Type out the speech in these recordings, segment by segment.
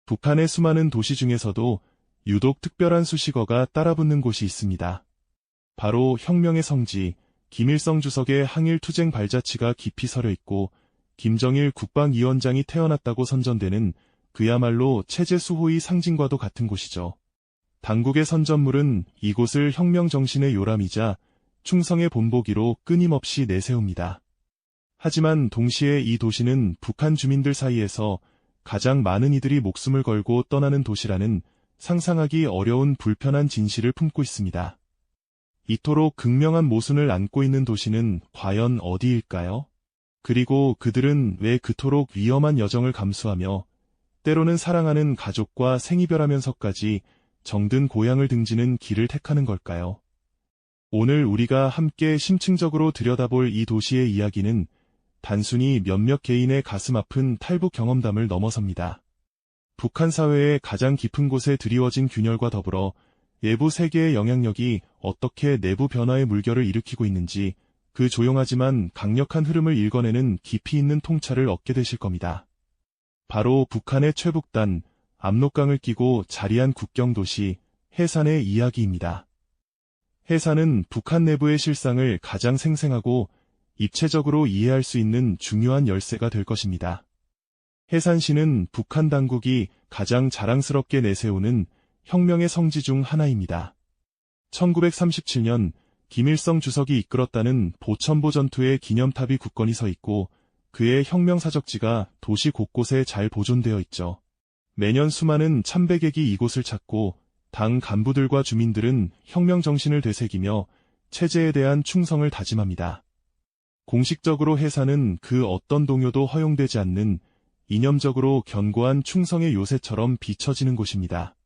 북한의 수많은 도시 중에서도 유독 특별한 수식어가 따라붙는 곳이 있습니다. 바로 혁명의 성지, 김일성 주석의 항일 투쟁 발자취가 깊이 서려 있고 김정일 국방위원장이 태어났다고 선전되는 그야말로 체제 수호의 상징과도 같은 곳이죠. 당국의 선전물은 이곳을 혁명 정신의 요람이자 충성의 본보기로 끊임없이 내세웁니다. 하지만 동시에 이 도시는 북한 주민들 사이에서 가장 많은 이들이 목숨을 걸고 떠나는 도시라는 상상하기 어려운 불편한 진실을 품고 있습니다. 이토록 극명한 모순을 안고 있는 도시는 과연 어디일까요? 그리고 그들은 왜 그토록 위험한 여정을 감수하며 때로는 사랑하는 가족과 생이별하면서까지 정든 고향을 등지는 길을 택하는 걸까요? 오늘 우리가 함께 심층적으로 들여다볼 이 도시의 이야기는 단순히 몇몇 개인의 가슴 아픈 탈북 경험담을 넘어섭니다. 북한 사회의 가장 깊은 곳에 드리워진 균열과 더불어 외부 세계의 영향력이 어떻게 내부 변화의 물결을 일으키고 있는지 그 조용하지만 강력한 흐름을 읽어내는 깊이 있는 통찰을 얻게 되실 겁니다. 바로 북한의 최북단, 압록강을 끼고 자리한 국경도시 해산의 이야기입니다. 해산은 북한 내부의 실상을 가장 생생하고 입체적으로 이해할 수 있는 중요한 열쇠가 될 것입니다. 해산시는 북한 당국이 가장 자랑스럽게 내세우는 혁명의 성지 중 하나입니다. 1937년 김일성 주석이 이끌었다는 보천보 전투의 기념탑이 굳건히 서 있고 그의 혁명사적지가 도시 곳곳에 잘 보존되어 있죠. 매년 수많은 참배객이 이곳을 찾고 당 간부들과 주민들은 혁명 정신을 되새기며 체제에 대한 충성을 다짐합니다. 공식적으로 해산은 그 어떤 동요도 허용되지 않는 이념적으로 견고한 충성의 요새처럼 비춰지는 곳입니다.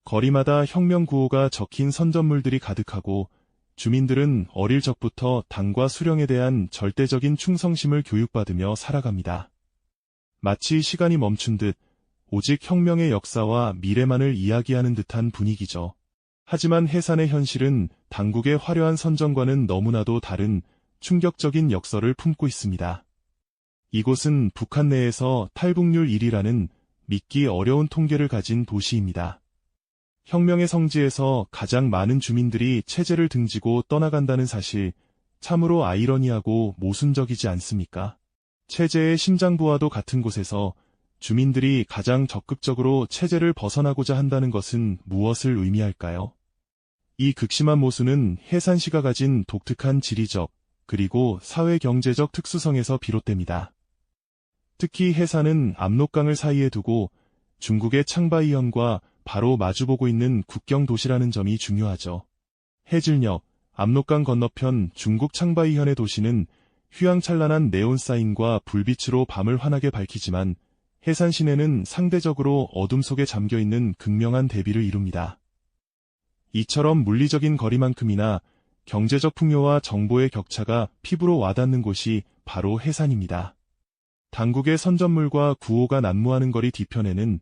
거리마다 혁명 구호가 적힌 선전물들이 가득하고 주민들은 어릴 적부터 당과 수령에 대한 절대적인 충성심을 교육받으며 살아갑니다. 마치 시간이 멈춘 듯 오직 혁명의 역사와 미래만을 이야기하는 듯한 분위기죠. 하지만 해산의 현실은 당국의 화려한 선전과는 너무나도 다른 충격적인 역설을 품고 있습니다. 이곳은 북한 내에서 탈북률 1위라는 믿기 어려운 통계를 가진 도시입니다. 혁명의 성지에서 가장 많은 주민들이 체제를 등지고 떠나간다는 사실, 참으로 아이러니하고 모순적이지 않습니까? 체제의 심장부와도 같은 곳에서 주민들이 가장 적극적으로 체제를 벗어나고자 한다는 것은 무엇을 의미할까요? 이 극심한 모순은 해산시가 가진 독특한 지리적, 그리고 사회경제적 특수성에서 비롯됩니다. 특히 해산은 압록강을 사이에 두고 중국의 창바이현과 바로 마주보고 있는 국경도시라는 점이 중요하죠. 해질녘, 압록강 건너편 중국 창바이현의 도시는 휘황찬란한 네온사인과 불빛으로 밤을 환하게 밝히지만 해산 시내는 상대적으로 어둠 속에 잠겨있는 극명한 대비를 이룹니다. 이처럼 물리적인 거리만큼이나 경제적 풍요와 정보의 격차가 피부로 와닿는 곳이 바로 해산입니다. 당국의 선전물과 구호가 난무하는 거리 뒤편에는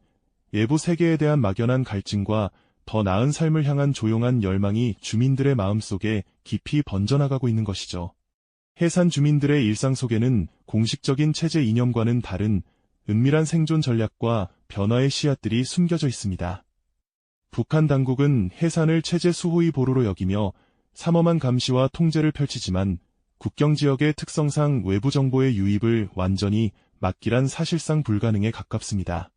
외부 세계에 대한 막연한 갈증과 더 나은 삶을 향한 조용한 열망이 주민들의 마음속에 깊이 번져나가고 있는 것이죠. 해산 주민들의 일상 속에는 공식적인 체제 이념과는 다른 은밀한 생존 전략과 변화의 씨앗들이 숨겨져 있습니다. 북한 당국은 해산을 체제 수호의 보루로 여기며 삼엄한 감시와 통제를 펼치지만 국경지역의 특성상 외부 정보의 유입을 완전히 막기란 사실상 불가능에 가깝습니다.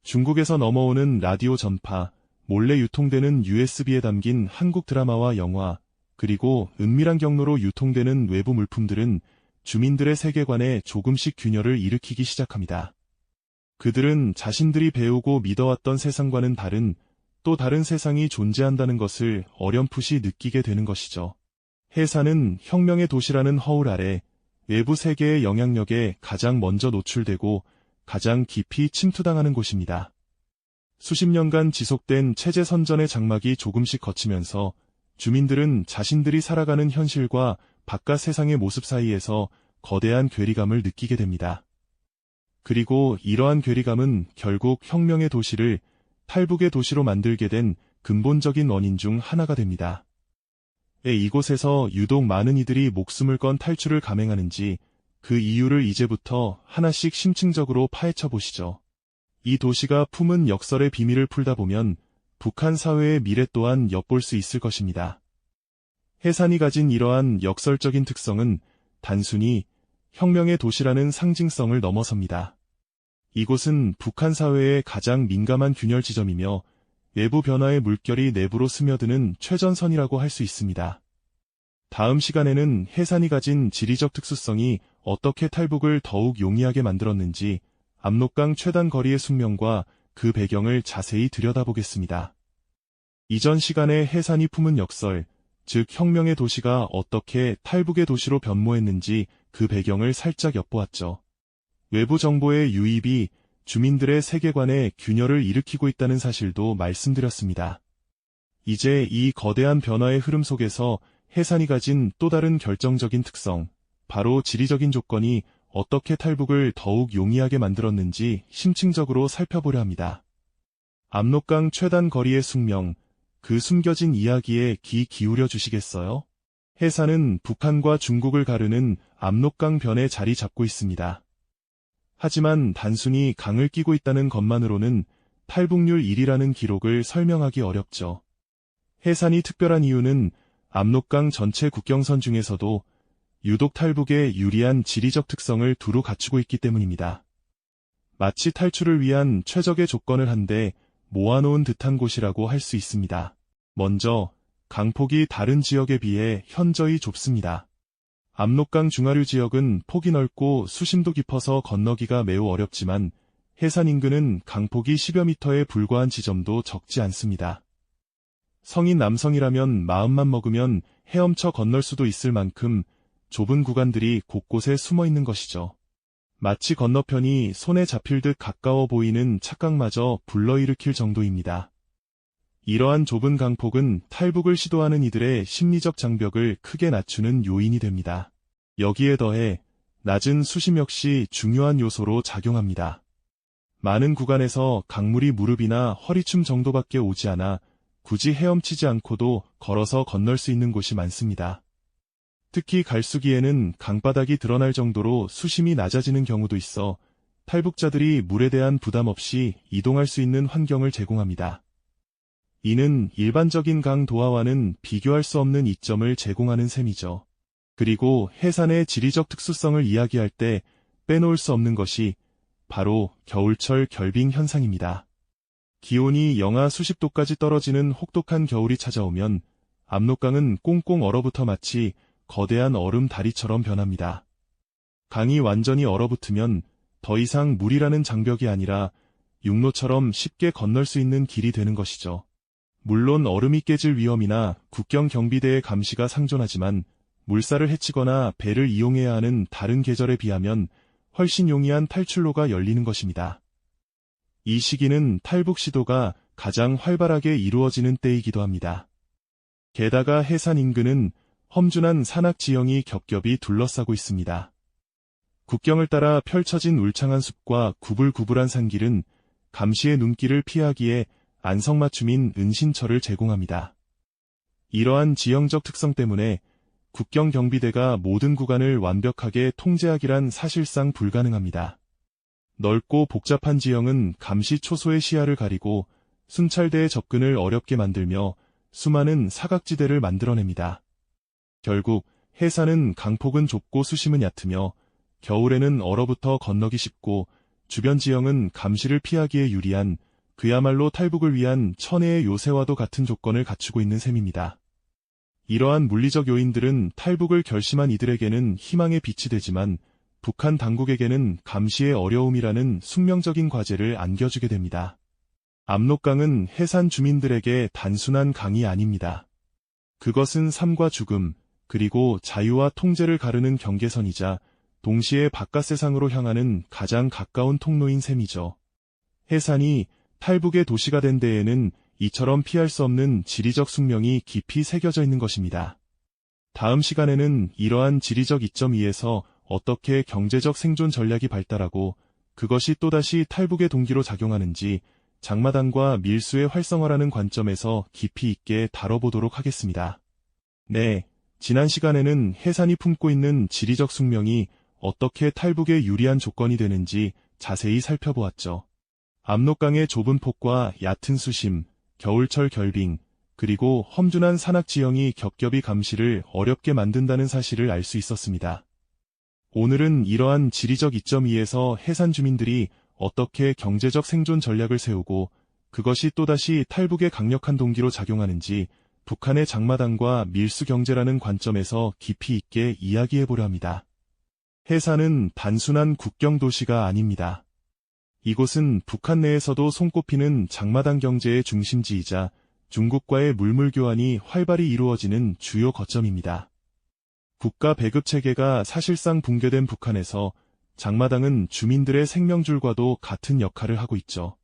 중국에서 넘어오는 라디오 전파, 몰래 유통되는 USB에 담긴 한국 드라마와 영화, 그리고 은밀한 경로로 유통되는 외부 물품들은 주민들의 세계관에 조금씩 균열을 일으키기 시작합니다. 그들은 자신들이 배우고 믿어왔던 세상과는 다른 또 다른 세상이 존재한다는 것을 어렴풋이 느끼게 되는 것이죠. 해산은 혁명의 도시라는 허울 아래 외부 세계의 영향력에 가장 먼저 노출되고 가장 깊이 침투당하는 곳입니다. 수십 년간 지속된 체제 선전의 장막이 조금씩 걷히면서 주민들은 자신들이 살아가는 현실과 바깥 세상의 모습 사이에서 거대한 괴리감을 느끼게 됩니다. 그리고 이러한 괴리감은 결국 혁명의 도시를 탈북의 도시로 만들게 된 근본적인 원인 중 하나가 됩니다. 왜 이곳에서 유독 많은 이들이 목숨을 건 탈출을 감행하는지 그 이유를 이제부터 하나씩 심층적으로 파헤쳐 보시죠. 이 도시가 품은 역설의 비밀을 풀다 보면 북한 사회의 미래 또한 엿볼 수 있을 것입니다. 해산이 가진 이러한 역설적인 특성은 단순히 혁명의 도시라는 상징성을 넘어섭니다. 이곳은 북한 사회의 가장 민감한 균열 지점이며 외부 변화의 물결이 내부로 스며드는 최전선이라고 할 수 있습니다. 다음 시간에는 해산이 가진 지리적 특수성이 어떻게 탈북을 더욱 용이하게 만들었는지 압록강 최단 거리의 숙명과 그 배경을 자세히 들여다보겠습니다. 이전 시간에 해산이 품은 역설, 즉 혁명의 도시가 어떻게 탈북의 도시로 변모했는지 그 배경을 살짝 엿보았죠. 외부 정보의 유입이 주민들의 세계관에 균열을 일으키고 있다는 사실도 말씀드렸습니다. 이제 이 거대한 변화의 흐름 속에서 해산이 가진 또 다른 결정적인 특성, 바로 지리적인 조건이 어떻게 탈북을 더욱 용이하게 만들었는지 심층적으로 살펴보려 합니다. 압록강 최단 거리의 숙명, 그 숨겨진 이야기에 귀 기울여 주시겠어요? 해산은 북한과 중국을 가르는 압록강 변에 자리 잡고 있습니다. 하지만 단순히 강을 끼고 있다는 것만으로는 탈북률 1위라는 기록을 설명하기 어렵죠. 해산이 특별한 이유는 압록강 전체 국경선 중에서도 유독 탈북에 유리한 지리적 특성을 두루 갖추고 있기 때문입니다. 마치 탈출을 위한 최적의 조건을 한데 모아놓은 듯한 곳이라고 할 수 있습니다. 먼저, 강폭이 다른 지역에 비해 현저히 좁습니다. 압록강 중하류 지역은 폭이 넓고 수심도 깊어서 건너기가 매우 어렵지만 해산 인근은 강폭이 10여 미터에 불과한 지점도 적지 않습니다. 성인 남성이라면 마음만 먹으면 헤엄쳐 건널 수도 있을 만큼 좁은 구간들이 곳곳에 숨어 있는 것이죠. 마치 건너편이 손에 잡힐 듯 가까워 보이는 착각마저 불러일으킬 정도입니다. 이러한 좁은 강폭은 탈북을 시도하는 이들의 심리적 장벽을 크게 낮추는 요인이 됩니다. 여기에 더해 낮은 수심 역시 중요한 요소로 작용합니다. 많은 구간에서 강물이 무릎이나 허리춤 정도밖에 오지 않아 굳이 헤엄치지 않고도 걸어서 건널 수 있는 곳이 많습니다. 특히 갈수기에는 강바닥이 드러날 정도로 수심이 낮아지는 경우도 있어 탈북자들이 물에 대한 부담 없이 이동할 수 있는 환경을 제공합니다. 이는 일반적인 강 도하와는 비교할 수 없는 이점을 제공하는 셈이죠. 그리고 해산의 지리적 특수성을 이야기할 때 빼놓을 수 없는 것이 바로 겨울철 결빙 현상입니다. 기온이 영하 수십 도까지 떨어지는 혹독한 겨울이 찾아오면 압록강은 꽁꽁 얼어붙어 마치 거대한 얼음 다리처럼 변합니다. 강이 완전히 얼어붙으면 더 이상 물이라는 장벽이 아니라 육로처럼 쉽게 건널 수 있는 길이 되는 것이죠. 물론 얼음이 깨질 위험이나 국경 경비대의 감시가 상존하지만 물살을 헤치거나 배를 이용해야 하는 다른 계절에 비하면 훨씬 용이한 탈출로가 열리는 것입니다. 이 시기는 탈북 시도가 가장 활발하게 이루어지는 때이기도 합니다. 게다가 해산 인근은 험준한 산악 지형이 겹겹이 둘러싸고 있습니다. 국경을 따라 펼쳐진 울창한 숲과 구불구불한 산길은 감시의 눈길을 피하기에 안성맞춤인 은신처를 제공합니다. 이러한 지형적 특성 때문에 국경 경비대가 모든 구간을 완벽하게 통제하기란 사실상 불가능합니다. 넓고 복잡한 지형은 감시 초소의 시야를 가리고 순찰대의 접근을 어렵게 만들며 수많은 사각지대를 만들어냅니다. 결국 해산은 강폭은 좁고 수심은 얕으며 겨울에는 얼어붙어 건너기 쉽고 주변 지형은 감시를 피하기에 유리한 그야말로 탈북을 위한 천혜의 요새와도 같은 조건을 갖추고 있는 셈입니다. 이러한 물리적 요인들은 탈북을 결심한 이들에게는 희망의 빛이 되지만 북한 당국에게는 감시의 어려움이라는 숙명적인 과제를 안겨주게 됩니다. 압록강은 해산 주민들에게 단순한 강이 아닙니다. 그것은 삶과 죽음, 그리고 자유와 통제를 가르는 경계선이자 동시에 바깥 세상으로 향하는 가장 가까운 통로인 셈이죠. 해산이 탈북의 도시가 된 데에는 이처럼 피할 수 없는 지리적 숙명이 깊이 새겨져 있는 것입니다. 다음 시간에는 이러한 지리적 이점 위에서 어떻게 경제적 생존 전략이 발달하고 그것이 또다시 탈북의 동기로 작용하는지 장마당과 밀수의 활성화라는 관점에서 깊이 있게 다뤄보도록 하겠습니다. 네, 지난 시간에는 해산이 품고 있는 지리적 숙명이 어떻게 탈북에 유리한 조건이 되는지 자세히 살펴보았죠. 압록강의 좁은 폭과 얕은 수심, 겨울철 결빙, 그리고 험준한 산악 지형이 겹겹이 감시를 어렵게 만든다는 사실을 알 수 있었습니다. 오늘은 이러한 지리적 이점 위에서 해산 주민들이 어떻게 경제적 생존 전략을 세우고 그것이 또다시 탈북의 강력한 동기로 작용하는지 북한의 장마당과 밀수 경제라는 관점에서 깊이 있게 이야기해보려 합니다. 해산은 단순한 국경 도시가 아닙니다. 이곳은 북한 내에서도 손꼽히는 장마당 경제의 중심지이자 중국과의 물물 교환이 활발히 이루어지는 주요 거점입니다. 국가 배급 체계가 사실상 붕괴된 북한에서 장마당은 주민들의 생명줄과도 같은 역할을 하고 있죠.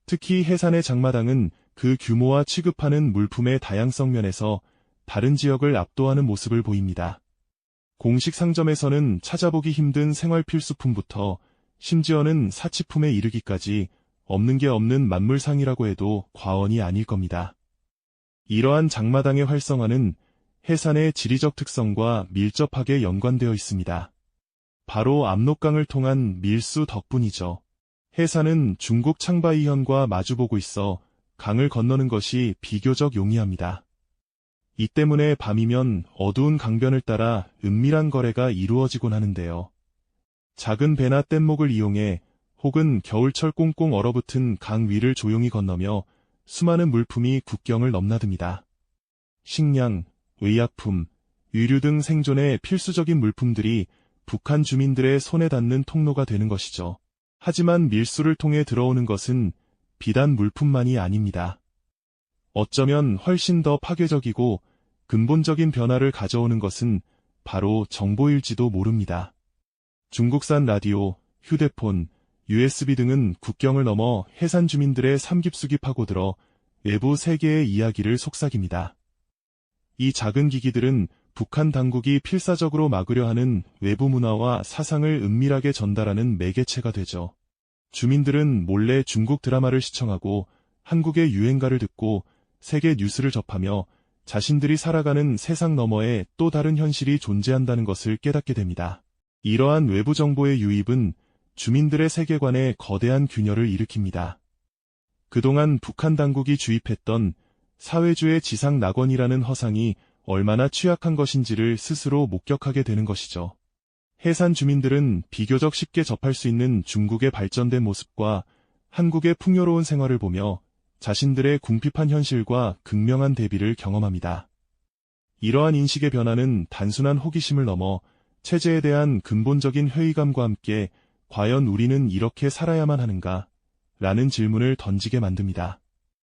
특히 해산의 장마당은 그 규모와 취급하는 물품의 다양성 면에서 다른 지역을 압도하는 모습을 보입니다. 공식 상점에서는 찾아보기 힘든 생활 필수품부터 심지어는 사치품에 이르기까지 없는 게 없는 만물상이라고 해도 과언이 아닐 겁니다. 이러한 장마당의 활성화는 해산의 지리적 특성과 밀접하게 연관되어 있습니다. 바로 압록강을 통한 밀수 덕분이죠. 해산은 중국 창바이현과 마주보고 있어 강을 건너는 것이 비교적 용이합니다. 이 때문에 밤이면 어두운 강변을 따라 은밀한 거래가 이루어지곤 하는데요. 작은 배나 뗏목을 이용해 혹은 겨울철 꽁꽁 얼어붙은 강 위를 조용히 건너며 수많은 물품이 국경을 넘나듭니다. 식량, 의약품, 의류 등 생존에 필수적인 물품들이 북한 주민들의 손에 닿는 통로가 되는 것이죠. 하지만 밀수를 통해 들어오는 것은 비단 물품만이 아닙니다. 어쩌면 훨씬 더 파괴적이고 근본적인 변화를 가져오는 것은 바로 정보일지도 모릅니다. 중국산 라디오, 휴대폰, USB 등은 국경을 넘어 해산 주민들의 삶 깊숙이 파고들어 외부 세계의 이야기를 속삭입니다. 이 작은 기기들은 북한 당국이 필사적으로 막으려 하는 외부 문화와 사상을 은밀하게 전달하는 매개체가 되죠. 주민들은 몰래 중국 드라마를 시청하고 한국의 유행가를 듣고 세계 뉴스를 접하며 자신들이 살아가는 세상 너머에 또 다른 현실이 존재한다는 것을 깨닫게 됩니다. 이러한 외부 정보의 유입은 주민들의 세계관에 거대한 균열을 일으킵니다. 그동안 북한 당국이 주입했던 사회주의 지상 낙원이라는 허상이 얼마나 취약한 것인지를 스스로 목격하게 되는 것이죠. 해산 주민들은 비교적 쉽게 접할 수 있는 중국의 발전된 모습과 한국의 풍요로운 생활을 보며 자신들의 궁핍한 현실과 극명한 대비를 경험합니다. 이러한 인식의 변화는 단순한 호기심을 넘어 체제에 대한 근본적인 회의감과 함께 과연 우리는 이렇게 살아야만 하는가? 라는 질문을 던지게 만듭니다.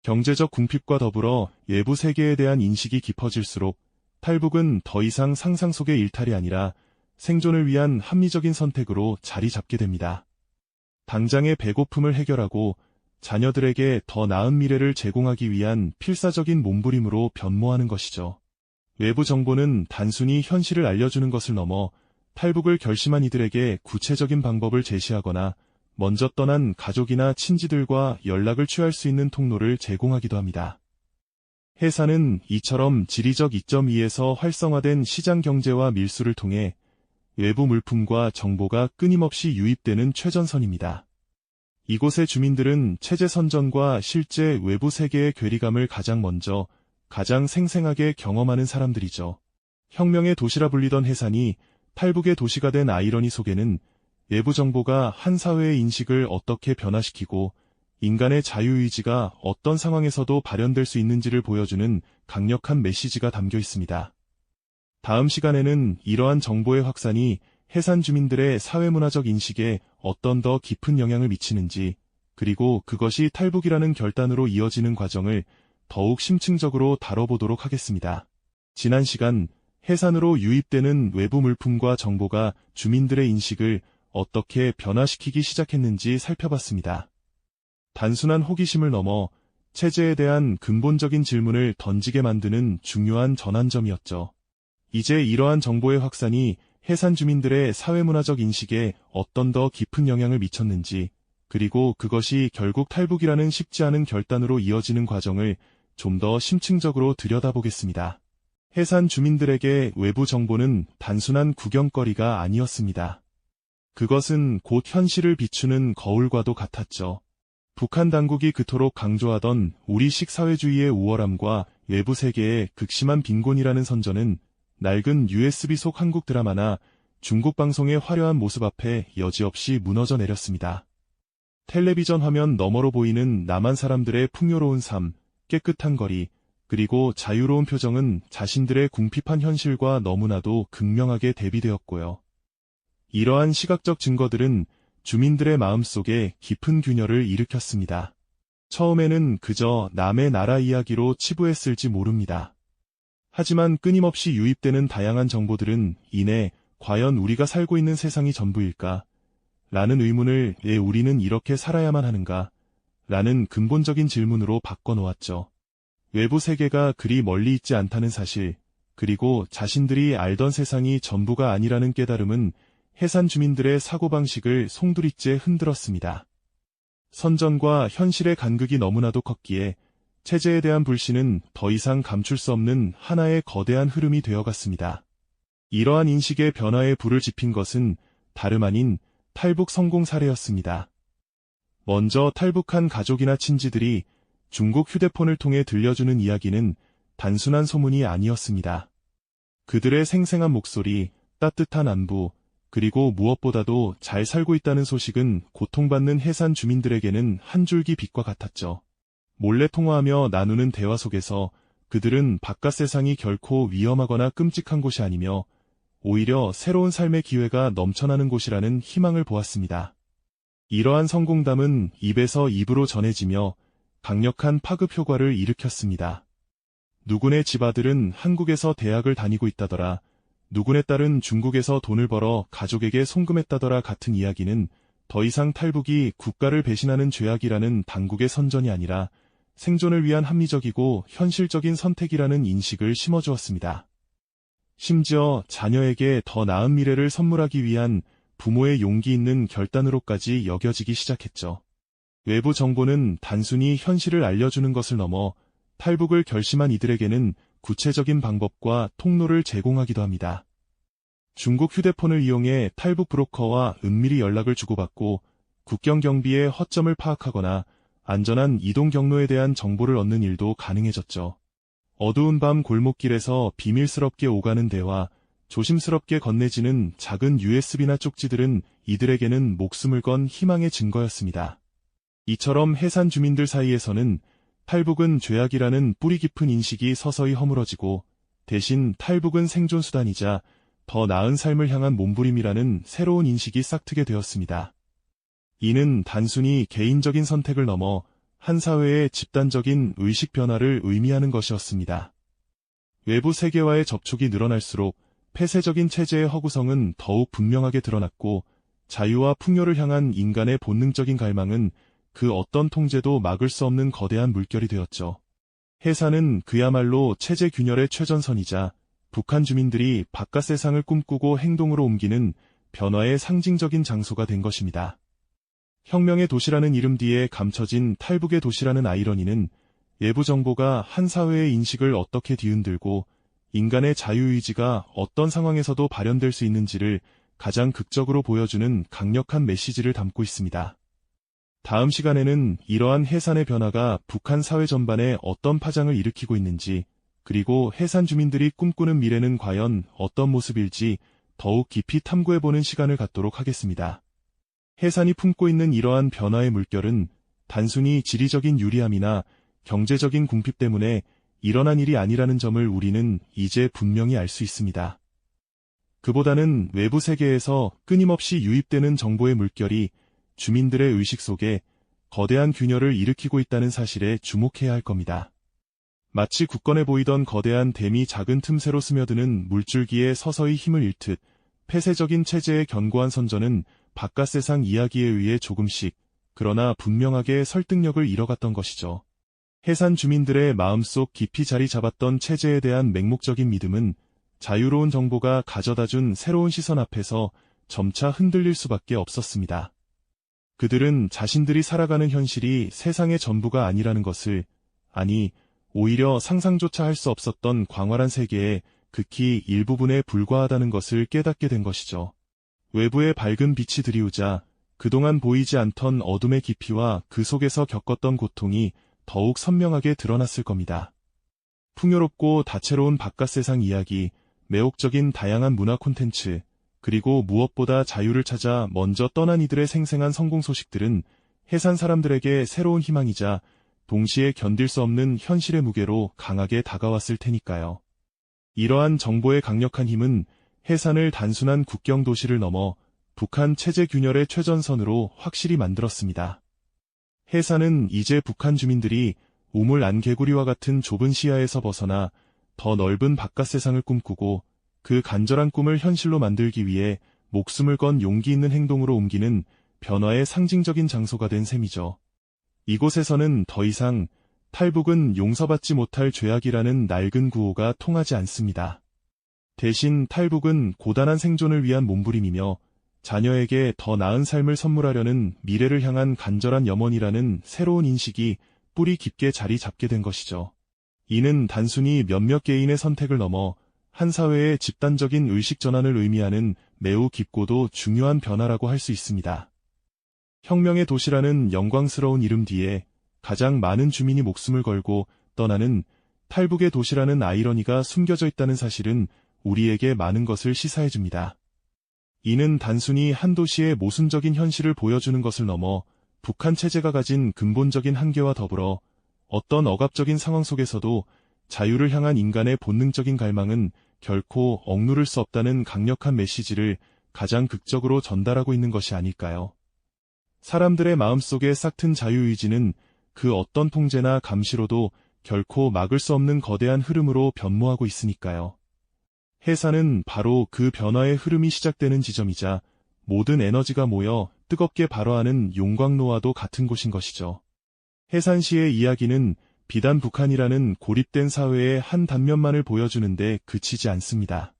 경제적 궁핍과 더불어 외부 세계에 대한 인식이 깊어질수록 탈북은 더 이상 상상 속의 일탈이 아니라 생존을 위한 합리적인 선택으로 자리 잡게 됩니다. 당장의 배고픔을 해결하고 자녀들에게 더 나은 미래를 제공하기 위한 필사적인 몸부림으로 변모하는 것이죠. 외부 정보는 단순히 현실을 알려주는 것을 넘어 탈북을 결심한 이들에게 구체적인 방법을 제시하거나 먼저 떠난 가족이나 친지들과 연락을 취할 수 있는 통로를 제공하기도 합니다. 해산은 이처럼 지리적 이점 위에서 활성화된 시장 경제와 밀수를 통해 외부 물품과 정보가 끊임없이 유입되는 최전선입니다. 이곳의 주민들은 체제 선전과 실제 외부 세계의 괴리감을 가장 먼저, 가장 생생하게 경험하는 사람들이죠. 혁명의 도시라 불리던 해산이 탈북의 도시가 된 아이러니 속에는 외부 정보가 한 사회의 인식을 어떻게 변화시키고 인간의 자유의지가 어떤 상황에서도 발현될 수 있는지를 보여주는 강력한 메시지가 담겨 있습니다. 다음 시간에는 이러한 정보의 확산이 해산 주민들의 사회문화적 인식에 어떤 더 깊은 영향을 미치는지, 그리고 그것이 탈북이라는 결단으로 이어지는 과정을 더욱 심층적으로 다뤄보도록 하겠습니다. 지난 시간 해산으로 유입되는 외부 물품과 정보가 주민들의 인식을 어떻게 변화시키기 시작했는지 살펴봤습니다. 단순한 호기심을 넘어 체제에 대한 근본적인 질문을 던지게 만드는 중요한 전환점이었죠. 이제 이러한 정보의 확산이 해산 주민들의 사회문화적 인식에 어떤 더 깊은 영향을 미쳤는지, 그리고 그것이 결국 탈북이라는 쉽지 않은 결단으로 이어지는 과정을 좀 더 심층적으로 들여다보겠습니다. 해산 주민들에게 외부 정보는 단순한 구경거리가 아니었습니다. 그것은 곧 현실을 비추는 거울과도 같았죠. 북한 당국이 그토록 강조하던 우리식 사회주의의 우월함과 외부 세계의 극심한 빈곤이라는 선전은 낡은 USB 속 한국 드라마나 중국 방송의 화려한 모습 앞에 여지없이 무너져 내렸습니다. 텔레비전 화면 너머로 보이는 남한 사람들의 풍요로운 삶, 깨끗한 거리, 그리고 자유로운 표정은 자신들의 궁핍한 현실과 너무나도 극명하게 대비되었고요. 이러한 시각적 증거들은 주민들의 마음속에 깊은 균열을 일으켰습니다. 처음에는 그저 남의 나라 이야기로 치부했을지 모릅니다. 하지만 끊임없이 유입되는 다양한 정보들은 이내 과연 우리가 살고 있는 세상이 전부일까? 라는 의문을 왜 우리는 이렇게 살아야만 하는가? 라는 근본적인 질문으로 바꿔놓았죠. 외부 세계가 그리 멀리 있지 않다는 사실, 그리고 자신들이 알던 세상이 전부가 아니라는 깨달음은 해산 주민들의 사고방식을 송두리째 흔들었습니다. 선전과 현실의 간극이 너무나도 컸기에 체제에 대한 불신은 더 이상 감출 수 없는 하나의 거대한 흐름이 되어갔습니다. 이러한 인식의 변화에 불을 지핀 것은 다름 아닌 탈북 성공 사례였습니다. 먼저 탈북한 가족이나 친지들이 중국 휴대폰을 통해 들려주는 이야기는 단순한 소문이 아니었습니다. 그들의 생생한 목소리, 따뜻한 안부, 그리고 무엇보다도 잘 살고 있다는 소식은 고통받는 해산 주민들에게는 한 줄기 빛과 같았죠. 몰래 통화하며 나누는 대화 속에서 그들은 바깥 세상이 결코 위험하거나 끔찍한 곳이 아니며 오히려 새로운 삶의 기회가 넘쳐나는 곳이라는 희망을 보았습니다. 이러한 성공담은 입에서 입으로 전해지며 강력한 파급 효과를 일으켰습니다. 누구네 집 아들은 한국에서 대학을 다니고 있다더라. 누구네 딸은 중국에서 돈을 벌어 가족에게 송금했다더라 같은 이야기는 더 이상 탈북이 국가를 배신하는 죄악이라는 당국의 선전이 아니라 생존을 위한 합리적이고 현실적인 선택이라는 인식을 심어주었습니다. 심지어 자녀에게 더 나은 미래를 선물하기 위한 부모의 용기 있는 결단으로까지 여겨지기 시작했죠. 외부 정보는 단순히 현실을 알려주는 것을 넘어 탈북을 결심한 이들에게는 구체적인 방법과 통로를 제공하기도 합니다. 중국 휴대폰을 이용해 탈북 브로커와 은밀히 연락을 주고받고 국경 경비의 허점을 파악하거나 안전한 이동 경로에 대한 정보를 얻는 일도 가능해졌죠. 어두운 밤 골목길에서 비밀스럽게 오가는 대화, 조심스럽게 건네지는 작은 USB나 쪽지들은 이들에게는 목숨을 건 희망의 증거였습니다. 이처럼 해산 주민들 사이에서는 탈북은 죄악이라는 뿌리 깊은 인식이 서서히 허물어지고 대신 탈북은 생존수단이자 더 나은 삶을 향한 몸부림이라는 새로운 인식이 싹트게 되었습니다. 이는 단순히 개인적인 선택을 넘어 한 사회의 집단적인 의식 변화를 의미하는 것이었습니다. 외부 세계와의 접촉이 늘어날수록 폐쇄적인 체제의 허구성은 더욱 분명하게 드러났고 자유와 풍요를 향한 인간의 본능적인 갈망은 그 어떤 통제도 막을 수 없는 거대한 물결이 되었죠. 해산은 그야말로 체제 균열의 최전선이자 북한 주민들이 바깥 세상을 꿈꾸고 행동으로 옮기는 변화의 상징적인 장소가 된 것입니다. 혁명의 도시라는 이름 뒤에 감춰진 탈북의 도시라는 아이러니는 외부 정보가 한 사회의 인식을 어떻게 뒤흔들고 인간의 자유의지가 어떤 상황에서도 발현될 수 있는지를 가장 극적으로 보여주는 강력한 메시지를 담고 있습니다. 다음 시간에는 이러한 해산의 변화가 북한 사회 전반에 어떤 파장을 일으키고 있는지, 그리고 해산 주민들이 꿈꾸는 미래는 과연 어떤 모습일지 더욱 깊이 탐구해보는 시간을 갖도록 하겠습니다. 해산이 품고 있는 이러한 변화의 물결은 단순히 지리적인 유리함이나 경제적인 궁핍 때문에 일어난 일이 아니라는 점을 우리는 이제 분명히 알 수 있습니다. 그보다는 외부 세계에서 끊임없이 유입되는 정보의 물결이 주민들의 의식 속에 거대한 균열을 일으키고 있다는 사실에 주목해야 할 겁니다. 마치 굳건해 보이던 거대한 댐이 작은 틈새로 스며드는 물줄기에 서서히 힘을 잃듯 폐쇄적인 체제의 견고한 선전은 바깥 세상 이야기에 의해 조금씩, 그러나 분명하게 설득력을 잃어갔던 것이죠. 해산 주민들의 마음속 깊이 자리 잡았던 체제에 대한 맹목적인 믿음은 자유로운 정보가 가져다준 새로운 시선 앞에서 점차 흔들릴 수밖에 없었습니다. 그들은 자신들이 살아가는 현실이 세상의 전부가 아니라는 것을, 아니, 오히려 상상조차 할 수 없었던 광활한 세계의 극히 일부분에 불과하다는 것을 깨닫게 된 것이죠. 외부의 밝은 빛이 들이우자 그동안 보이지 않던 어둠의 깊이와 그 속에서 겪었던 고통이 더욱 선명하게 드러났을 겁니다. 풍요롭고 다채로운 바깥 세상 이야기, 매혹적인 다양한 문화 콘텐츠, 그리고 무엇보다 자유를 찾아 먼저 떠난 이들의 생생한 성공 소식들은 해산 사람들에게 새로운 희망이자 동시에 견딜 수 없는 현실의 무게로 강하게 다가왔을 테니까요. 이러한 정보의 강력한 힘은 해산을 단순한 국경 도시를 넘어 북한 체제 균열의 최전선으로 확실히 만들었습니다. 해산은 이제 북한 주민들이 우물 안 개구리와 같은 좁은 시야에서 벗어나 더 넓은 바깥 세상을 꿈꾸고 그 간절한 꿈을 현실로 만들기 위해 목숨을 건 용기 있는 행동으로 옮기는 변화의 상징적인 장소가 된 셈이죠. 이곳에서는 더 이상 탈북은 용서받지 못할 죄악이라는 낡은 구호가 통하지 않습니다. 대신 탈북은 고단한 생존을 위한 몸부림이며 자녀에게 더 나은 삶을 선물하려는 미래를 향한 간절한 염원이라는 새로운 인식이 뿌리 깊게 자리 잡게 된 것이죠. 이는 단순히 몇몇 개인의 선택을 넘어 한 사회의 집단적인 의식 전환을 의미하는 매우 깊고도 중요한 변화라고 할 수 있습니다. 혁명의 도시라는 영광스러운 이름 뒤에 가장 많은 주민이 목숨을 걸고 떠나는 탈북의 도시라는 아이러니가 숨겨져 있다는 사실은 우리에게 많은 것을 시사해줍니다. 이는 단순히 한 도시의 모순적인 현실을 보여주는 것을 넘어 북한 체제가 가진 근본적인 한계와 더불어 어떤 억압적인 상황 속에서도 자유를 향한 인간의 본능적인 갈망은 결코 억누를 수 없다는 강력한 메시지를 가장 극적으로 전달하고 있는 것이 아닐까요? 사람들의 마음속에 싹튼 자유의지는 그 어떤 통제나 감시로도 결코 막을 수 없는 거대한 흐름으로 변모하고 있으니까요. 해산은 바로 그 변화의 흐름이 시작되는 지점이자 모든 에너지가 모여 뜨겁게 발화하는 용광로와도 같은 곳인 것이죠. 해산시의 이야기는 비단 북한이라는 고립된 사회의 한 단면만을 보여주는데 그치지 않습니다.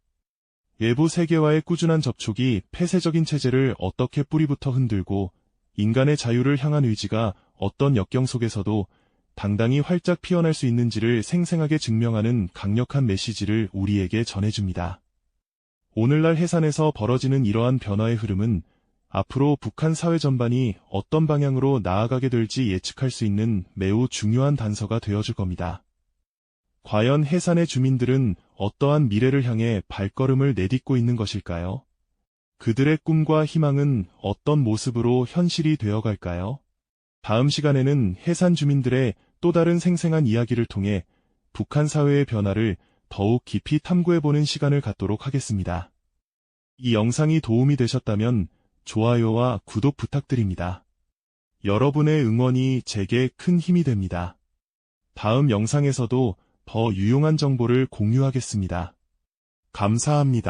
외부 세계와의 꾸준한 접촉이 폐쇄적인 체제를 어떻게 뿌리부터 흔들고 인간의 자유를 향한 의지가 어떤 역경 속에서도 당당히 활짝 피어날 수 있는지를 생생하게 증명하는 강력한 메시지를 우리에게 전해줍니다. 오늘날 해산에서 벌어지는 이러한 변화의 흐름은 앞으로 북한 사회 전반이 어떤 방향으로 나아가게 될지 예측할 수 있는 매우 중요한 단서가 되어줄 겁니다. 과연 해산의 주민들은 어떠한 미래를 향해 발걸음을 내딛고 있는 것일까요? 그들의 꿈과 희망은 어떤 모습으로 현실이 되어갈까요? 다음 시간에는 해산 주민들의 또 다른 생생한 이야기를 통해 북한 사회의 변화를 더욱 깊이 탐구해보는 시간을 갖도록 하겠습니다. 이 영상이 도움이 되셨다면 좋아요와 구독 부탁드립니다. 여러분의 응원이 제게 큰 힘이 됩니다. 다음 영상에서도 더 유용한 정보를 공유하겠습니다. 감사합니다.